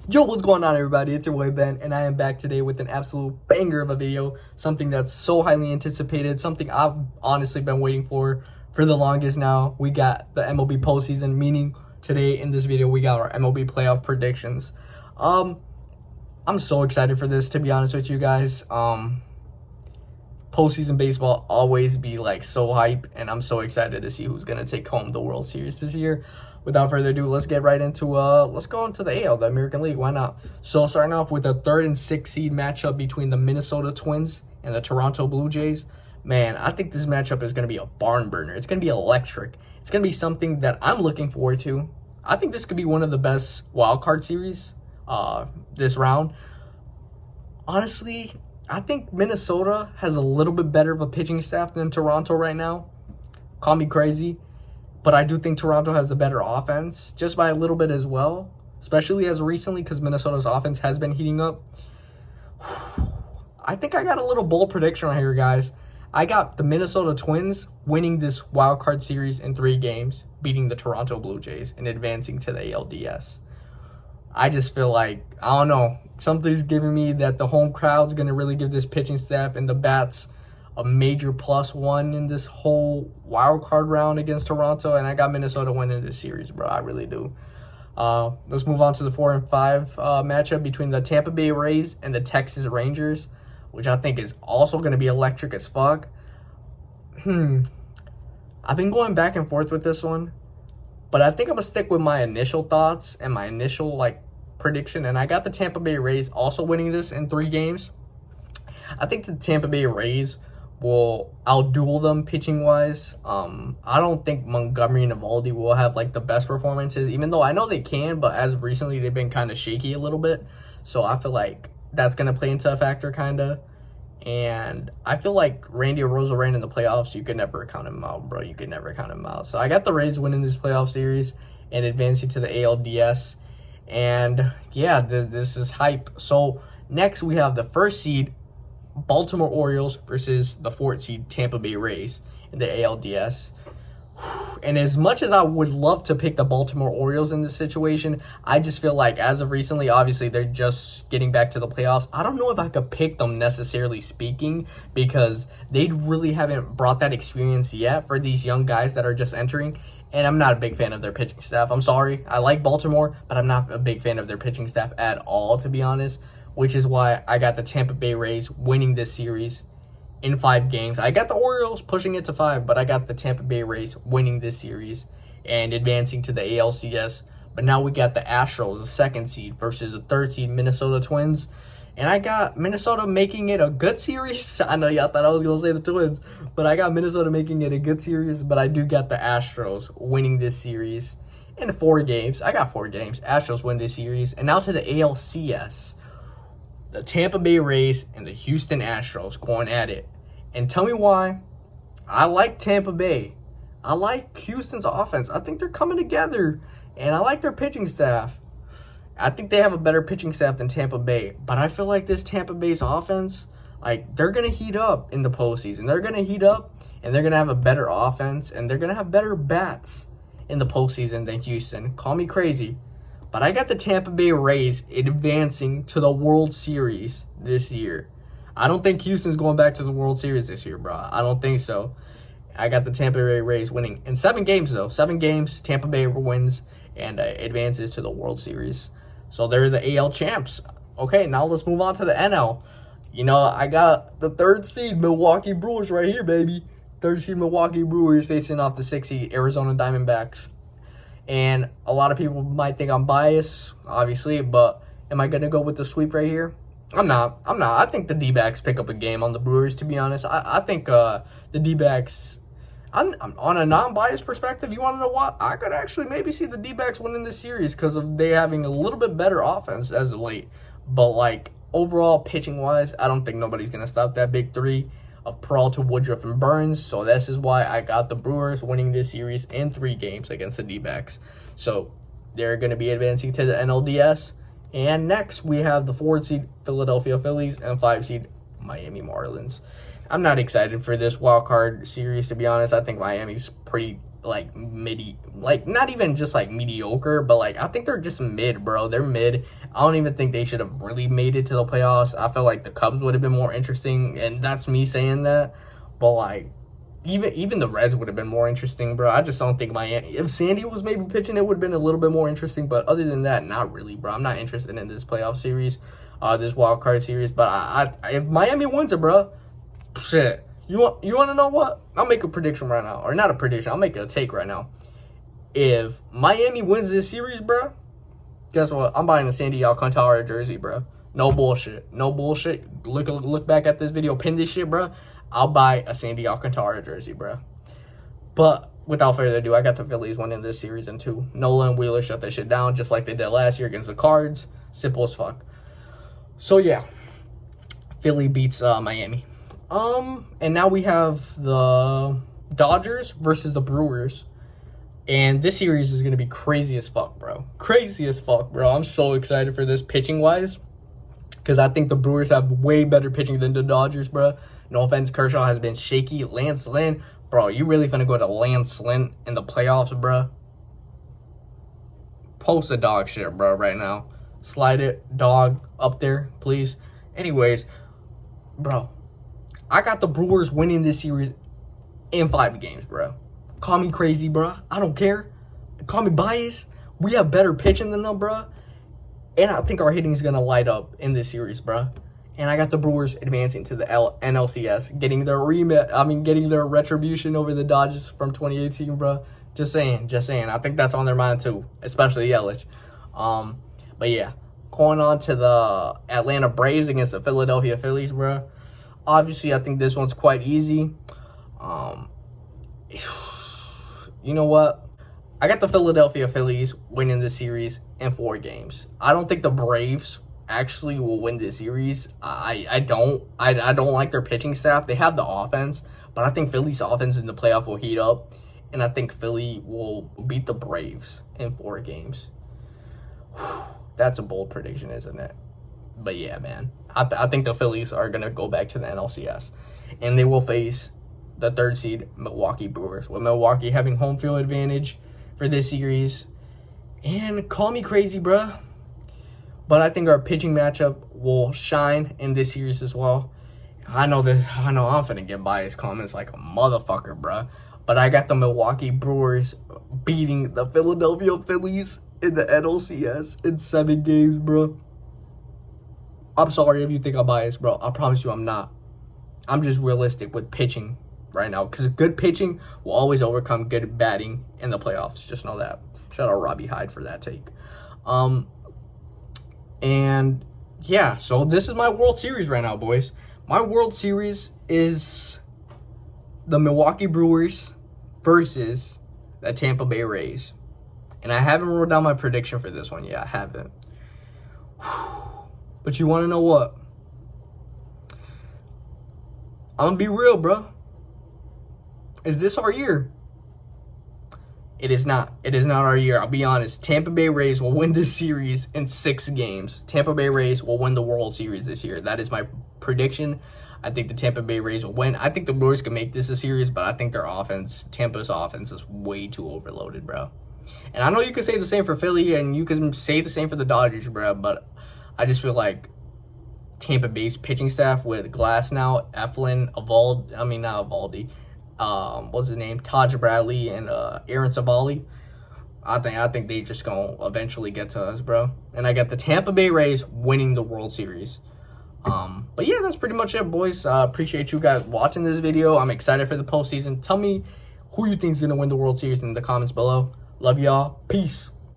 Yo, what's going on, everybody? It's your boy Ben, and I am back today with an absolute banger of a video. Something that's so highly anticipated, something I've honestly been waiting for the longest now. We got the MLB postseason, meaning today in this video we got our MLB playoff predictions. I'm so excited for this, to be honest with you guys. Postseason baseball always be like so hype, and I'm so excited to see who's gonna take home the World Series this year. Without further ado, let's get right into let's go into the AL, the American League. Why not? So starting off with the 3rd and 6th seed matchup between the Minnesota Twins and the Toronto Blue Jays. Man, I think this matchup is gonna be a barn burner. It's gonna be electric. It's gonna be something that I'm looking forward to. I think this could be one of the best wild card series this round. Honestly, I think Minnesota has a little bit better of a pitching staff than Toronto right now. Call me crazy, but I do think Toronto has the better offense, just by a little bit as well, especially as recently because Minnesota's offense has been heating up. I think I got a little bold prediction right here, guys. I got the Minnesota Twins winning this wild card series in 3 games, beating the Toronto Blue Jays and advancing to the ALDS. I just feel like, I don't know, something's giving me that the home crowd's going to really give this pitching staff and the bats a major +1 in this whole wild card round against Toronto, and I got Minnesota winning this series, bro. I really do. Let's move on to the 4 and 5 matchup between the Tampa Bay Rays and the Texas Rangers, which I think is also going to be electric as fuck. I've been going back and forth with this one, but I think I'm going to stick with my initial thoughts and my initial, prediction, and I got the Tampa Bay Rays also winning this in 3 games. I think the Tampa Bay Rays will outduel them pitching-wise. I don't think Montgomery and Eovaldi will have, the best performances, even though I know they can, but as of recently, they've been kind of shaky a little bit, so I feel like that's going to play into a factor, kind of. And I feel like Randy Arozarena in the playoffs, you could never count him out, bro. You could never count him out. So I got the Rays winning this playoff series and advancing to the ALDS. And yeah, this is hype. So next we have the 1st seed Baltimore Orioles versus the 4th seed Tampa Bay Rays in the ALDS. And as much as I would love to pick the Baltimore Orioles in this situation, I just feel like as of recently, obviously they're just getting back to the playoffs. I don't know if I could pick them necessarily speaking, because they really haven't brought that experience yet for these young guys that are just entering. And I'm not a big fan of their pitching staff. I'm sorry. I like Baltimore, but I'm not a big fan of their pitching staff at all, to be honest, which is why I got the Tampa Bay Rays winning this series in 5 games. I got the Orioles pushing it to 5, but I got the Tampa Bay Rays winning this series and advancing to the ALCS. But now we got the Astros, the 2nd seed, versus the 3rd seed Minnesota Twins. And I got Minnesota making it a good series. I know y'all thought I was going to say the Twins, but I got Minnesota making it a good series. But I do got the Astros winning this series in 4 games. I got 4 games. Astros win this series. And now to the ALCS. The Tampa Bay Rays and the Houston Astros going at it. And tell me why. I like Tampa Bay. I like Houston's offense. I think they're coming together. And I like their pitching staff. I think they have a better pitching staff than Tampa Bay. But I feel like this Tampa Bay's offense, they're going to heat up in the postseason. They're going to heat up, and they're going to have a better offense, and they're going to have better bats in the postseason than Houston. Call me crazy, but I got the Tampa Bay Rays advancing to the World Series this year. I don't think Houston's going back to the World Series this year, bro. I don't think so. I got the Tampa Bay Rays winning in 7 games, though. 7 games, Tampa Bay wins and advances to the World Series. So they're the AL champs. Okay, now let's move on to the NL. I got the 3rd seed Milwaukee Brewers right here, baby. 3rd seed Milwaukee Brewers facing off the 6th seed Arizona Diamondbacks. And a lot of people might think I'm biased, obviously, but am I going to go with the sweep right here? I'm not. I think the D-backs pick up a game on the Brewers, to be honest. I think the D-backs, I'm on a non-biased perspective, you want to know what? I could actually maybe see the D-backs winning this series because of they having a little bit better offense as of late. But, overall, pitching-wise, I don't think nobody's going to stop that big 3 of Peralta, Woodruff, and Burns. So this is why I got the Brewers winning this series in 3 games against the D-backs. So they're going to be advancing to the NLDS. And next, we have the 4th seed Philadelphia Phillies and 5 seed Miami Marlins. I'm not excited for this wild card series, to be honest. I think Miami's pretty like not even just like mediocre, but like I think they're just mid, bro. They're mid. I don't even think they should have really made it to the playoffs. I feel like the Cubs would have been more interesting, and that's me saying that. But like even the Reds would have been more interesting, bro. I just don't think Miami. If Sandy was maybe pitching, it would have been a little bit more interesting. But other than that, not really, bro. I'm not interested in this playoff series, this wild card series. But if Miami wins it, bro, shit. You want to know what? I'll make a prediction right now, or not a prediction. I'll make a take right now. If Miami wins this series, bro, guess what? I'm buying a Sandy Alcantara jersey, bro. No bullshit. No bullshit. Look back at this video. Pin this shit, bro. I'll buy a Sandy Alcantara jersey, bro. But without further ado, I got the Phillies winning this series in 2. Nola and Wheeler shut that shit down just like they did last year against the Cards. Simple as fuck. So, yeah. Philly beats Miami. And now we have the Dodgers versus the Brewers. And this series is going to be crazy as fuck, bro. Crazy as fuck, bro. I'm so excited for this pitching-wise. Because I think the Brewers have way better pitching than the Dodgers, bro. No offense, Kershaw has been shaky. Lance Lynn, bro, you really finna go to Lance Lynn in the playoffs, bro? Post a dog shit, bro, right now. Slide it, dog, up there, please. Anyways, bro, I got the Brewers winning this series in 5 games, bro. Call me crazy, bro. I don't care. Call me biased. We have better pitching than them, bro. And I think our hitting is going to light up in this series, bro. And I got the Brewers advancing to the NLCS, getting their retribution over the Dodgers from 2018, bro. Just saying. I think that's on their mind too, especially Yelich. But yeah, going on to the Atlanta Braves against the Philadelphia Phillies, bro. Obviously, I think this one's quite easy. You know what? I got the Philadelphia Phillies winning this series in 4 games. I don't think the Braves actually will win this series. I don't like their pitching staff. They have the offense, but I think Philly's offense in the playoff will heat up, and I think Philly will beat the Braves in 4 games. Whew, that's a bold prediction, isn't it? But yeah, man, I think the Phillies are gonna go back to the NLCS, and they will face the 3rd seed Milwaukee Brewers, with Milwaukee having home field advantage for this series. And call me crazy, bruh, but I think our pitching matchup will shine in this series as well. I know I'm finna get biased comments like a motherfucker, bruh, but I got the Milwaukee Brewers beating the Philadelphia Phillies in the NLCS in 7 games, bro. I'm sorry if you think I'm biased, bro. I promise you I'm not. I'm just realistic with pitching right now, because good pitching will always overcome good batting in the playoffs. Just know that. Shout out Robbie Hyde for that take. And yeah, so this is my World Series right now, boys. My World Series is the Milwaukee Brewers versus the Tampa Bay Rays. And I haven't wrote down my prediction for this one yet. I haven't. But you want to know what? I'm going to be real, bro. Is this our year? It is not. It is not our year. I'll be honest. Tampa Bay Rays will win this series in 6 games. Tampa Bay Rays will win the World Series this year. That is my prediction. I think the Tampa Bay Rays will win. I think the Brewers can make this a series, but I think their offense, Tampa's offense, is way too overloaded, bro. And I know you can say the same for Philly, and you can say the same for the Dodgers, bro, but I just feel like Tampa Bay's pitching staff with Glass now, Eflin, what's his name? Taj Bradley and Aaron Savali. I think they just gonna eventually get to us, bro. And I got the Tampa Bay Rays winning the World Series. But yeah, that's pretty much it, boys. Appreciate you guys watching this video. I'm excited for the postseason. Tell me who you think is gonna win the World Series in the comments below. Love y'all. Peace.